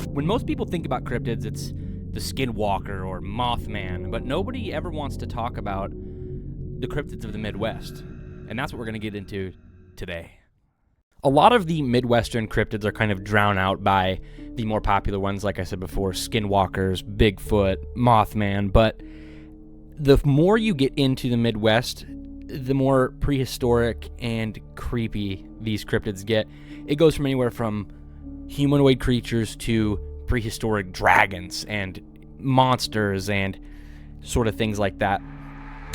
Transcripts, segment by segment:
When most people think about cryptids, it's the skinwalker or mothman, but nobody ever wants to talk about the cryptids of the Midwest, and that's what we're going to get into today. A lot of the Midwestern cryptids are kind of drowned out by the more popular ones, like I said before, skinwalkers, Bigfoot, Mothman, but the more you get into the Midwest, the more prehistoric and creepy these cryptids get. It goes from anywhere from humanoid creatures to prehistoric dragons and monsters and sort of things like that.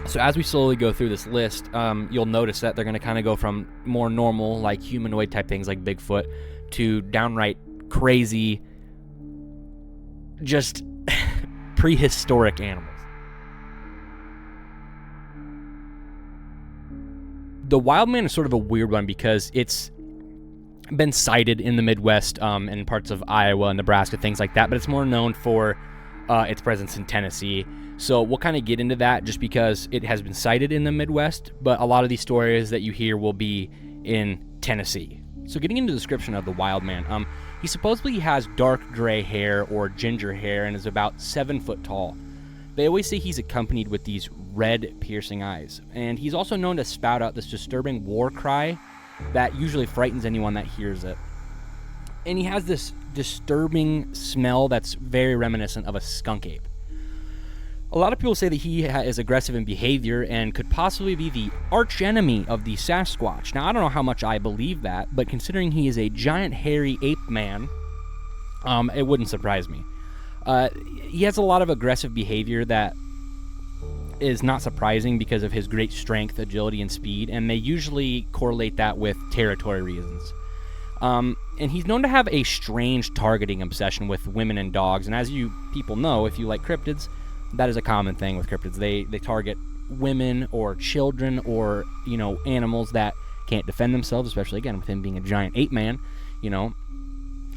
So as we slowly go through this list, you'll notice that they're going to kind of go from more normal, like humanoid type things like Bigfoot, to downright crazy, just prehistoric animals. The wild man is sort of a weird one because it's been sighted in the Midwest and parts of Iowa, Nebraska, things like that, but it's more known for its presence in Tennessee. So we'll kind of get into that just because it has been sighted in the Midwest, but a lot of these stories that you hear will be in Tennessee. So getting into the description of the wild man, he supposedly has dark gray hair or ginger hair and is about 7 foot tall. They always say he's accompanied with these red piercing eyes, and he's also known to spout out this disturbing war cry that usually frightens anyone that hears it. And he has this disturbing smell that's very reminiscent of a skunk ape. A lot of people say that he is aggressive in behavior and could possibly be the archenemy of the Sasquatch. Now, I don't know how much I believe that, but considering he is a giant hairy ape man, it wouldn't surprise me. He has a lot of aggressive behavior that is not surprising because of his great strength, agility, and speed, and they usually correlate that with territory reasons. And he's known to have a strange targeting obsession with women and dogs, and as you people know, if you like cryptids, that is a common thing with cryptids. They target women or children or, animals that can't defend themselves, especially, again, with him being a giant ape man,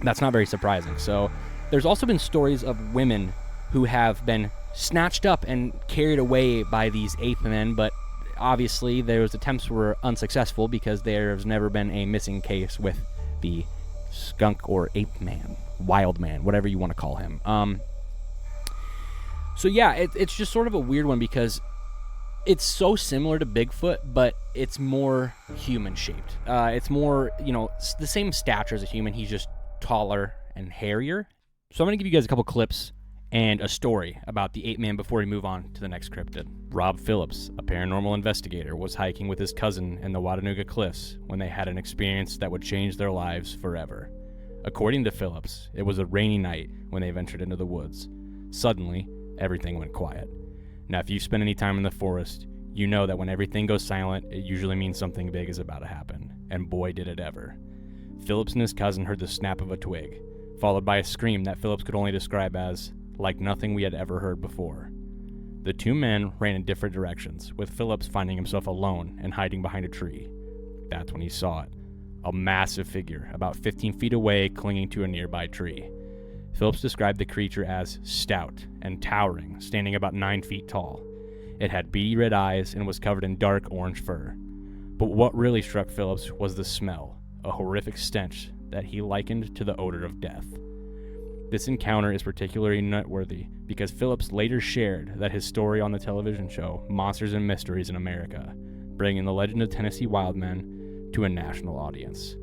that's not very surprising. So there's also been stories of women who have been snatched up and carried away by these ape men, but obviously those attempts were unsuccessful because there's never been a missing case with the skunk or ape man, wild man, whatever you want to call him. So yeah, it's just sort of a weird one because it's so similar to Bigfoot, but it's more human-shaped. It's more, the same stature as a human. He's just taller and hairier. So I'm going to give you guys a couple clips and a story about the ape man before we move on to the next cryptid. Rob Phillips, a paranormal investigator, was hiking with his cousin in the Watauga Cliffs when they had an experience that would change their lives forever. According to Phillips, it was a rainy night when they ventured into the woods. Suddenly, everything went quiet. Now, if you've spent any time in the forest, you know that when everything goes silent, it usually means something big is about to happen. And boy, did it ever. Phillips and his cousin heard the snap of a twig, followed by a scream that Phillips could only describe as like nothing we had ever heard before. The two men ran in different directions, with Phillips finding himself alone and hiding behind a tree. That's when he saw it. A massive figure, about 15 feet away, clinging to a nearby tree. Phillips described the creature as stout and towering, standing about 9 feet tall. It had beady red eyes and was covered in dark orange fur. But what really struck Phillips was the smell, a horrific stench that he likened to the odor of death. This encounter is particularly noteworthy because Phillips later shared that his story on the television show Monsters and Mysteries in America, bringing the legend of Tennessee Wildmen to a national audience.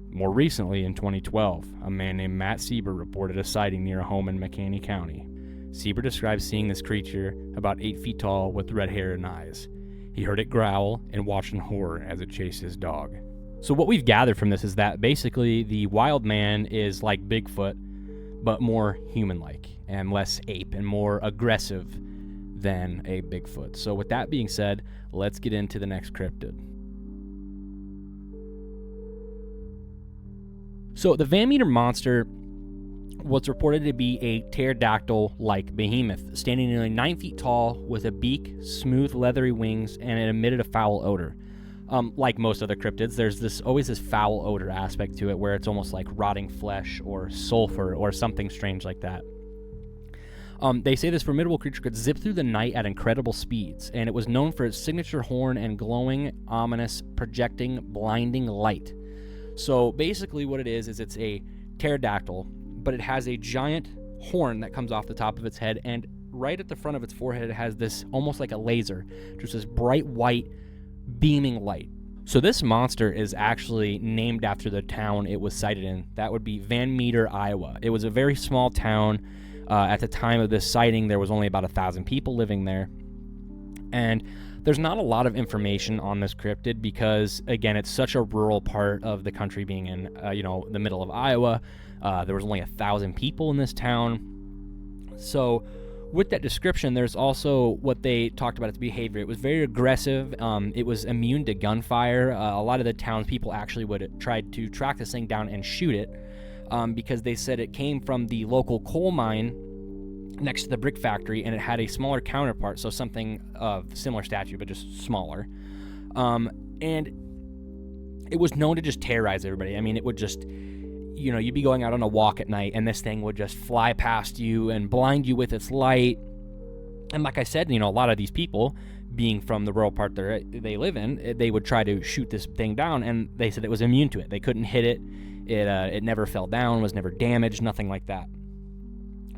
More recently, in 2012, a man named Matt Sieber reported a sighting near a home in McCaney County. Sieber described seeing this creature about 8 feet tall with red hair and eyes. He heard it growl and watched in horror as it chased his dog. So what we've gathered from this is that basically the wild man is like Bigfoot, but more human-like and less ape and more aggressive than a Bigfoot. So with that being said, let's get into the next cryptid. So the Van Meter monster was reported to be a pterodactyl-like behemoth, standing nearly 9 feet tall with a beak, smooth leathery wings, and it emitted a foul odor. Like most other cryptids, there's always this foul odor aspect to it where it's almost like rotting flesh or sulfur or something strange like that. They say this formidable creature could zip through the night at incredible speeds, and it was known for its signature horn and glowing, ominous, projecting, blinding light. So basically what it is it's a pterodactyl, but it has a giant horn that comes off the top of its head, and right at the front of its forehead it has this almost like a laser, just this bright white beaming light. So this monster is actually named after the town it was sighted in. That would be Van Meter, Iowa. It was a very small town. At the time of this sighting, there was only about 1,000 people living there. And there's not a lot of information on this cryptid because, again, it's such a rural part of the country, being in, the middle of Iowa. There was only 1,000 people in this town. So with that description, there's also what they talked about its behavior. It was very aggressive. It was immune to gunfire. A lot of the townspeople actually would try to track this thing down and shoot it because they said it came from the local coal mine next to the brick factory, and it had a smaller counterpart, so something of similar stature but just smaller. And it was known to just terrorize everybody. I mean, it would just, you'd be going out on a walk at night, and this thing would just fly past you and blind you with its light. And like I said, a lot of these people, being from the rural part they live in, they would try to shoot this thing down, and they said it was immune to it. They couldn't hit it. It never fell down, was never damaged, nothing like that.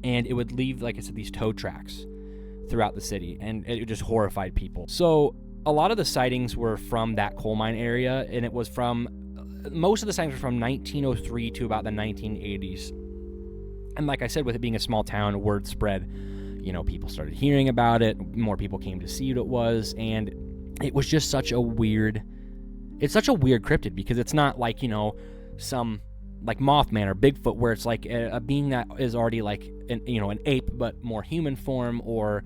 And it would leave, like I said, these toe tracks throughout the city, and it just horrified people. So a lot of the sightings were from that coal mine area, and it was most of the sightings were from 1903 to about the 1980s. And like I said, with it being a small town, word spread. People started hearing about it, more people came to see what it was, and it was just such a weird cryptid, because it's not like, some like Mothman or Bigfoot, where it's like a being that is already like an ape but more human form, or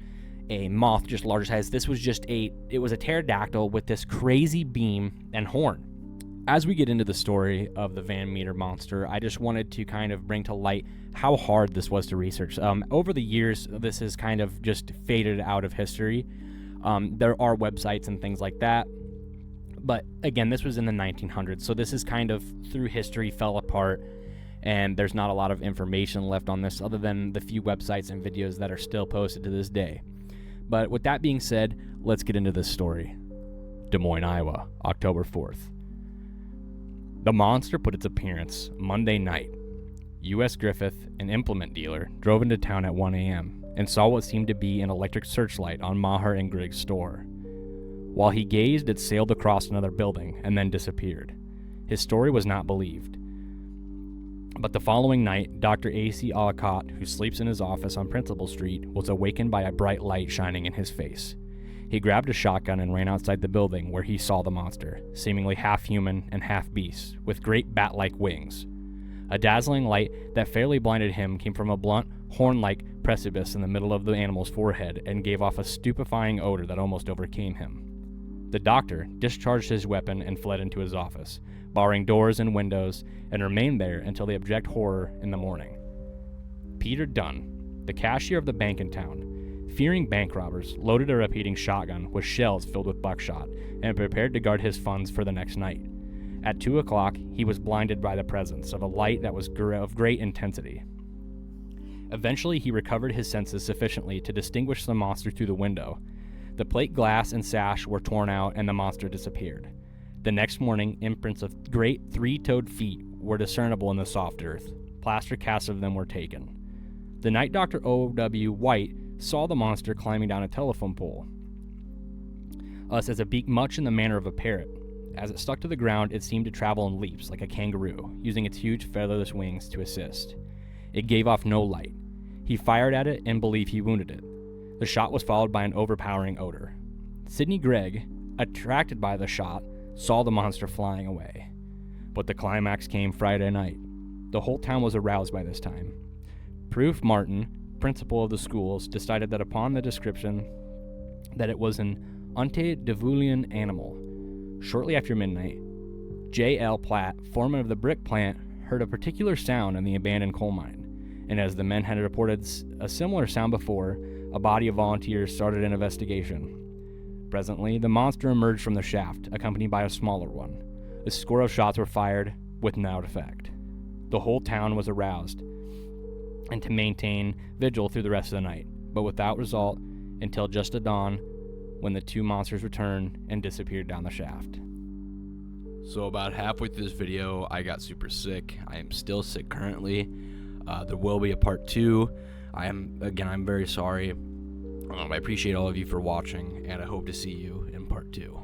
a moth just larger size. This was just it was a pterodactyl with this crazy beam and horn. As we get into the story of the Van Meter monster, I just wanted to kind of bring to light how hard this was to research. Over the years, this has kind of just faded out of history. There are websites and things like that. But again, this was in the 1900s, so this is kind of through history fell apart, and there's not a lot of information left on this other than the few websites and videos that are still posted to this day. But with that being said, let's get into this story. Des Moines, Iowa, October 4th. The monster put its appearance Monday night. U.S. Griffith, an implement dealer, drove into town at 1 a.m. and saw what seemed to be an electric searchlight on Maher and Griggs' store. While he gazed, it sailed across another building and then disappeared. His story was not believed. But the following night, Dr. A.C. Olcott, who sleeps in his office on Principal Street, was awakened by a bright light shining in his face. He grabbed a shotgun and ran outside the building, where he saw the monster, seemingly half human and half beast, with great bat-like wings. A dazzling light that fairly blinded him came from a blunt, horn-like precipice in the middle of the animal's forehead and gave off a stupefying odor that almost overcame him. The doctor discharged his weapon and fled into his office, barring doors and windows, and remained there until the abject horror in the morning. Peter Dunn, the cashier of the bank in town, fearing bank robbers, loaded a repeating shotgun with shells filled with buckshot and prepared to guard his funds for the next night. At 2 o'clock, he was blinded by the presence of a light that was of great intensity. Eventually, he recovered his senses sufficiently to distinguish the monster through the window. The plate glass and sash were torn out, and the monster disappeared. The next morning, imprints of great three-toed feet were discernible in the soft earth. Plaster casts of them were taken. The night Dr. O.W. White saw the monster climbing down a telephone pole. As a beak much in the manner of a parrot. As it stuck to the ground, it seemed to travel in leaps like a kangaroo, using its huge featherless wings to assist. It gave off no light. He fired at it and believed he wounded it. The shot was followed by an overpowering odor. Sidney Gregg, attracted by the shot, saw the monster flying away. But the climax came Friday night. The whole town was aroused by this time. Proof Martin, principal of the schools, decided that upon the description that it was an antediluvian animal. Shortly after midnight, J.L. Platt, foreman of the brick plant, heard a particular sound in the abandoned coal mine, and as the men had reported a similar sound before, a body of volunteers started an investigation. Presently, the monster emerged from the shaft, accompanied by a smaller one. A score of shots were fired, without effect. The whole town was aroused, and to maintain vigil through the rest of the night, but without result until just at dawn, when the two monsters returned and disappeared down the shaft. So about halfway through this video, I got super sick. I am still sick currently. There will be a part 2. I'm very sorry. I appreciate all of you for watching, and I hope to see you in part 2.